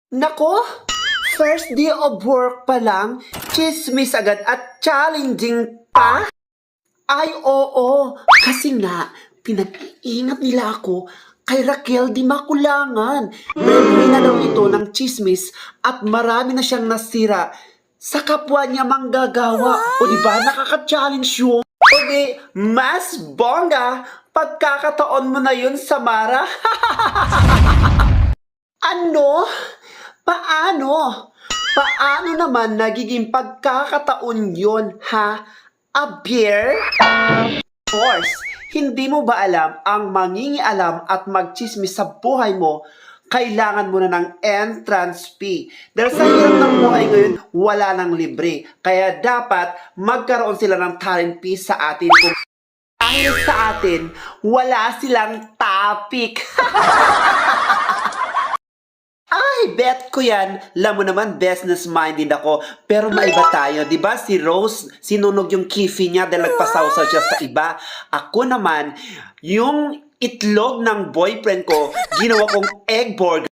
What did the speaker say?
Nako, first day of work pa lang, chismis agad at challenging pa? Ay, oo. Kasi nga, pinag-iingat nila ako kay Raquel di Makulangan. Breadwinner daw ito ng chismis at marami na siyang nasira sa kapwa niya manggagawa. O di ba nakaka-challenge yun? O di, mas bongga, pagkakataon mo na yun, Samara. Ano? Paano? Paano naman nagiging pagkakataon yon, ha? A beer? Of course, hindi mo ba alam ang mangingialam at magchismis sa buhay mo, kailangan mo na ng entrance fee. Dahil sa hirap ng buhay ngayon, wala nang libre. Kaya dapat magkaroon sila ng talent fee sa atin. Kung dahil sa atin, wala silang topic. Ay, bet ko yan. Alam mo naman, business-minded ako. Pero maiba tayo, di ba? Si Rose, sinunog yung kifi niya dahil nagpasawsaw siya sa iba. Ako naman, yung itlog ng boyfriend ko, ginawa kong egg burger.